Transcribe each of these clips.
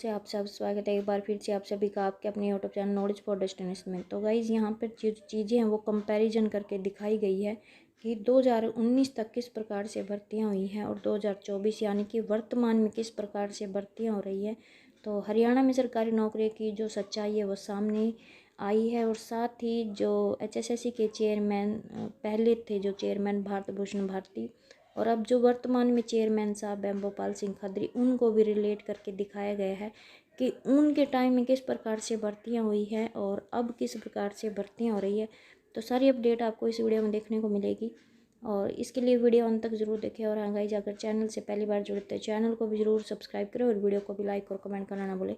से आप सब स्वागत है एक बार फिर से आप सभी का आपके अपने YouTube channel knowledge for destination में। तो गाइज़ यहाँ पर जो चीज़ें हैं वो कंपैरिजन करके दिखाई गई है कि 2019 तक किस प्रकार से भर्तियाँ हुई हैं और 2024 यानी कि वर्तमान में किस प्रकार से भर्तियाँ हो रही है। तो हरियाणा में सरकारी नौकरी की जो सच्चाई है वो सामने आई है। और साथ ही जो HSSC के चेयरमैन पहले थे, जो चेयरमैन भारत भूषण भारती, और अब जो वर्तमान में चेयरमैन साहब हैं भोपाल सिंह खत्री, उनको भी रिलेट करके दिखाया गया है कि उनके टाइम में किस प्रकार से भर्तियां हुई हैं और अब किस प्रकार से भर्तियां हो रही है। तो सारी अपडेट आपको इस वीडियो में देखने को मिलेगी और इसके लिए वीडियो अंत तक ज़रूर देखें। और हाँ गाइस, अगर चैनल से पहली बार जुड़ते हैं चैनल को भी ज़रूर सब्सक्राइब करें और वीडियो को भी लाइक और कमेंट करना ना भूलें।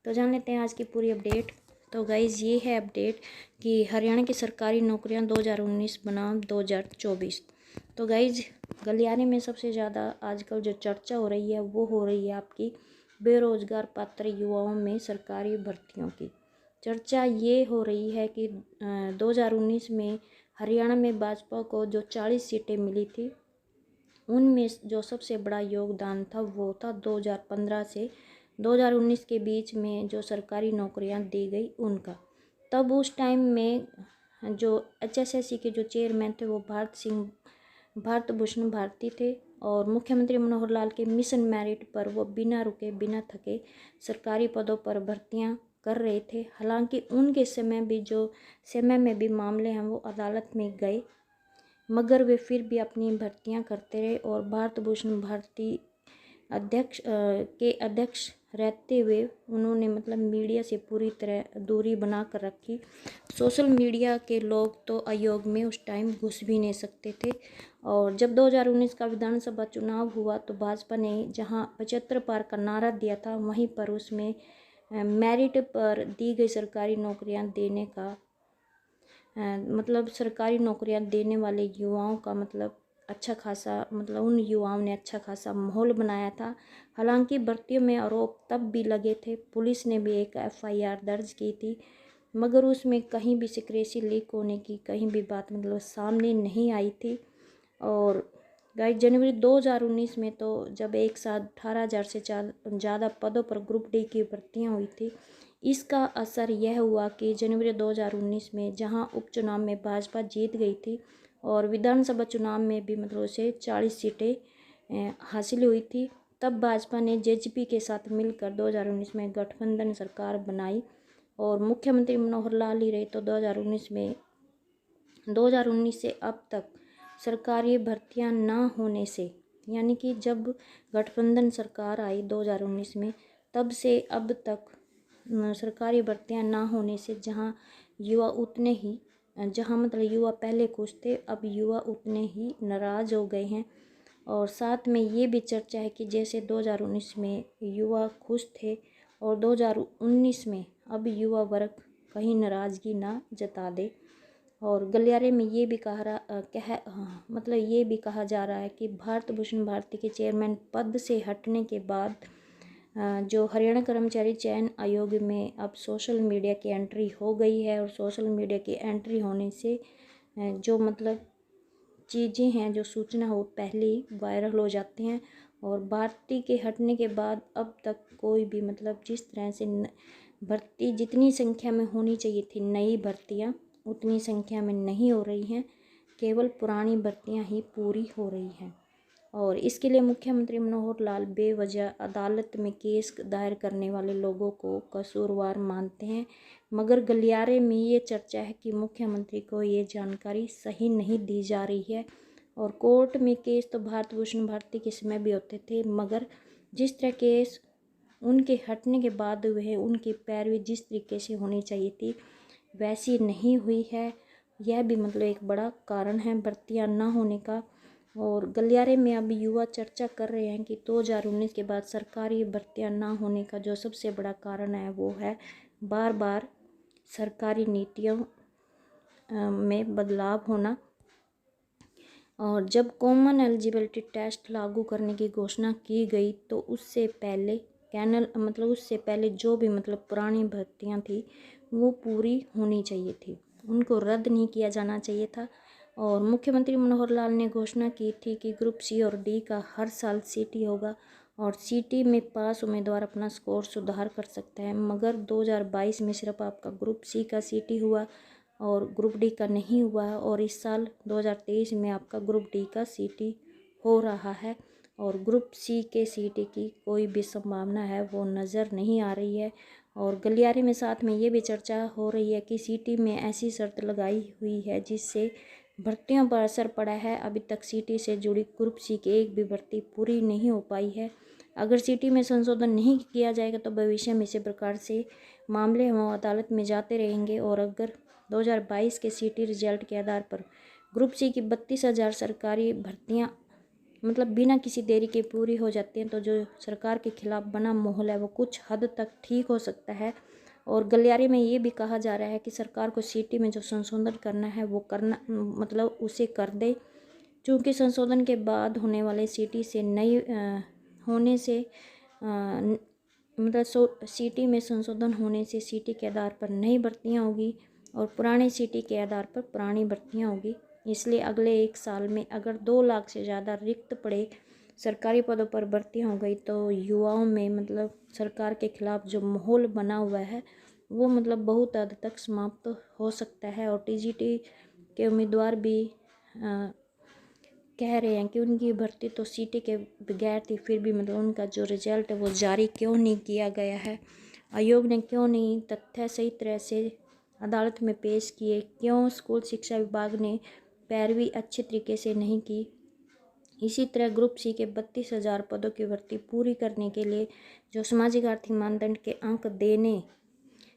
तो जान लेते हैं आज की पूरी अपडेट। तो गाइज़ ये है अपडेट कि हरियाणा की सरकारी नौकरियाँ 2019 बनाम 2024। तो गाइज़ गलियारे में सबसे ज़्यादा आजकल जो चर्चा हो रही है वो हो रही है आपकी बेरोज़गार पात्र युवाओं में सरकारी भर्तियों की। चर्चा ये हो रही है कि 2019 में हरियाणा में भाजपा को जो 40 सीटें मिली थी, उनमें जो सबसे बड़ा योगदान था वो था 2015 से 2019 के बीच में जो सरकारी नौकरियां दी गई उनका। तब उस टाइम में जो HSSC के जो चेयरमैन थे वो भारत भूषण भारती थे और मुख्यमंत्री मनोहर लाल के मिशन मेरिट पर वो बिना रुके बिना थके सरकारी पदों पर भर्तियां कर रहे थे। हालांकि उनके समय में भी मामले हैं वो अदालत में गए, मगर वे फिर भी अपनी भर्तियां करते रहे और भारत भूषण भारती अध्यक्ष रहते हुए उन्होंने मीडिया से पूरी तरह दूरी बना कर रखी। सोशल मीडिया के लोग तो आयोग में उस टाइम घुस भी नहीं सकते थे। और जब 2019 का विधानसभा चुनाव हुआ तो भाजपा ने जहां 75 पार का नारा दिया था, वहीं पर उसमें मेरिट पर दी गई सरकारी नौकरियां देने का सरकारी नौकरियां देने वाले युवाओं का अच्छा खासा उन युवाओं ने अच्छा खासा माहौल बनाया था। हालांकि भर्तियों में आरोप तब भी लगे थे, पुलिस ने भी एक FIR दर्ज की थी, मगर उसमें कहीं भी सिक्रेसी लीक होने की कहीं भी बात सामने नहीं आई थी। और गाइस जनवरी 2019 में तो जब एक साथ 18,000 से ज़्यादा पदों पर ग्रुप डी की भर्तियाँ हुई थी, इसका असर यह हुआ कि जनवरी 2019 में जहां उपचुनाव में भाजपा जीत गई थी और विधानसभा चुनाव में भी उसे 40 सीटें हासिल हुई थी, तब भाजपा ने JJP के साथ मिलकर 2019 में गठबंधन सरकार बनाई और मुख्यमंत्री मनोहर लाल ही रहे। तो 2019 से अब तक सरकारी भर्तियां ना होने से, यानी कि जब गठबंधन सरकार आई 2019 में, तब से अब तक सरकारी भर्तियां ना होने से जहां युवा पहले खुश थे, अब युवा उतने ही नाराज़ हो गए हैं। और साथ में ये भी चर्चा है कि जैसे 2019 में युवा खुश थे और 2019 में अब युवा वर्ग कहीं नाराज़गी ना जता दे। और गलियारे में ये भी कहा जा रहा है कि भारत भूषण भारती के चेयरमैन पद से हटने के बाद जो हरियाणा कर्मचारी चयन आयोग में अब सोशल मीडिया की एंट्री हो गई है और सोशल मीडिया की एंट्री होने से जो चीज़ें हैं, जो सूचना हो पहले ही वायरल हो जाती हैं। और भारती के हटने के बाद अब तक कोई भी जिस तरह से भर्ती जितनी संख्या में होनी चाहिए थी, नई भर्तियां उतनी संख्या में नहीं हो रही हैं, केवल पुरानी भर्तियां ही पूरी हो रही हैं। और इसके लिए मुख्यमंत्री मनोहर लाल बेवजह अदालत में केस दायर करने वाले लोगों को कसूरवार मानते हैं, मगर गलियारे में ये चर्चा है कि मुख्यमंत्री को ये जानकारी सही नहीं दी जा रही है। और कोर्ट में केस तो भारत भूषण भारती के समय भी होते थे, मगर जिस तरह केस उनके हटने के बाद हुए हैं, उनकी पैरवी जिस तरीके से होनी चाहिए थी वैसी नहीं हुई है। यह भी एक बड़ा कारण है भर्तियां ना होने का। और गलियारे में अब युवा चर्चा कर रहे हैं कि 2019 के बाद सरकारी भर्तियां ना होने का जो सबसे बड़ा कारण है वो है बार बार सरकारी नीतियों में बदलाव होना। और जब कॉमन एलिजिबिलिटी टेस्ट लागू करने की घोषणा की गई तो उससे पहले जो भी पुरानी भर्तियां थी वो पूरी होनी चाहिए थी, उनको रद्द नहीं किया जाना चाहिए था। और मुख्यमंत्री मनोहर लाल ने घोषणा की थी कि ग्रुप C और D का हर साल सीट ही होगा और सीटी में पास उम्मीदवार अपना स्कोर सुधार कर सकता है। मगर 2022 में सिर्फ आपका ग्रुप सी का सीटी हुआ और ग्रुप डी का नहीं हुआ है, और इस साल 2023 में आपका ग्रुप डी का सीटी हो रहा है और ग्रुप सी के सीटी की कोई भी संभावना है वो नज़र नहीं आ रही है। और गलियारे में साथ में ये भी चर्चा हो रही है कि सीटी में ऐसी शर्त लगाई हुई है जिससे भर्तियों पर असर पड़ा है। अभी तक सीटी से जुड़ी ग्रुप सी की एक भी भर्ती पूरी नहीं हो पाई है। अगर सीटी में संशोधन नहीं किया जाएगा तो भविष्य में इसी प्रकार से मामले हम अदालत में जाते रहेंगे। और अगर 2022 के सीटी रिजल्ट के आधार पर ग्रुप सी की 32,000 सरकारी भर्तियां मतलब बिना किसी देरी के पूरी हो जाती हैं तो जो सरकार के खिलाफ बना माहौल है वो कुछ हद तक ठीक हो सकता है। और गलियारे में ये भी कहा जा रहा है कि सरकार को सीटी में जो संशोधन करना है वो करना मतलब उसे कर दे, क्योंकि संशोधन के बाद होने वाले सीटी से नई होने से मतलब सीटी में संशोधन होने से सीटी के आधार पर नई भर्तियां होगी और पुराने सीटी के आधार पर पुरानी भर्तियां होगी। इसलिए अगले 1 साल में अगर 2 लाख से ज़्यादा रिक्त पड़े सरकारी पदों पर भर्तियां हो गई तो युवाओं में मतलब सरकार के खिलाफ जो माहौल बना हुआ है वो मतलब बहुत हद तक समाप्त हो सकता है। और टीजीटी के उम्मीदवार भी कह रहे हैं कि उनकी भर्ती तो सीटी के बगैर थी, फिर भी मतलब उनका जो रिजल्ट है वो जारी क्यों नहीं किया गया है, आयोग ने क्यों नहीं तथ्य सही तरह से अदालत में पेश किए, क्यों स्कूल शिक्षा विभाग ने पैरवी अच्छे तरीके से नहीं की। इसी तरह ग्रुप सी के 32,000 पदों की भर्ती पूरी करने के लिए जो सामाजिक आर्थिक मानदंड के अंक देने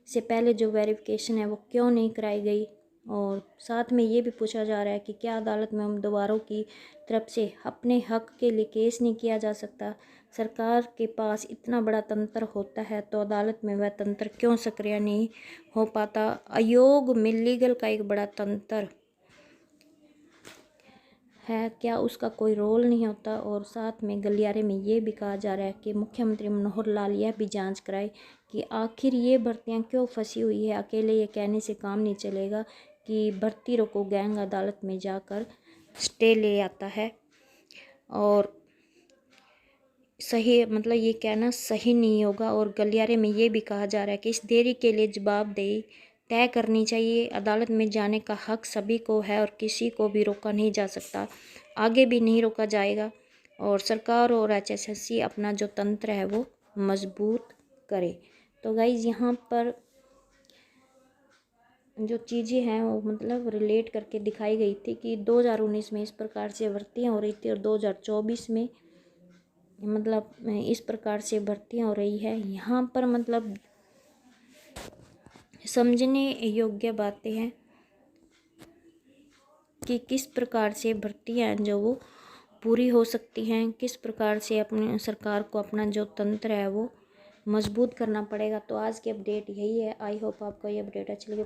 से पहले जो वेरिफिकेशन है वो क्यों नहीं कराई गई। और साथ में ये भी पूछा जा रहा है कि क्या अदालत में उम्मीदवारों की तरफ से अपने हक के लिए केस नहीं किया जा सकता। सरकार के पास इतना बड़ा तंत्र होता है तो अदालत में वह तंत्र क्यों सक्रिय नहीं हो पाता। आयोग में लीगल का एक बड़ा तंत्र है, क्या उसका कोई रोल नहीं होता। और साथ में गलियारे में ये भी कहा जा रहा है कि मुख्यमंत्री मनोहर लाल यह भी जांच कराए कि आखिर ये भर्तियां क्यों फंसी हुई है। अकेले ये कहने से काम नहीं चलेगा कि भर्ती रोको गैंग अदालत में जाकर स्टे ले आता है और सही मतलब ये कहना सही नहीं होगा। और गलियारे में ये भी कहा जा रहा है कि इस देरी के लिए जवाबदेही तय करनी चाहिए। अदालत में जाने का हक सभी को है और किसी को भी रोका नहीं जा सकता, आगे भी नहीं रोका जाएगा। और सरकार और HSSC अपना जो तंत्र है वो मजबूत करे। तो गाइज यहाँ पर जो चीज़ें हैं वो मतलब रिलेट करके दिखाई गई थी कि 2019 में इस प्रकार से भर्तियाँ हो रही थी और 2024 में मतलब इस प्रकार से भर्तियाँ हो रही है। यहाँ पर मतलब समझने योग्य बातें हैं कि किस प्रकार से भर्तियाँ जो वो पूरी हो सकती हैं, किस प्रकार से अपने सरकार को अपना जो तंत्र है वो मजबूत करना पड़ेगा। तो आज की अपडेट यही है। आई होप आपको ये अपडेट अच्छी लगी।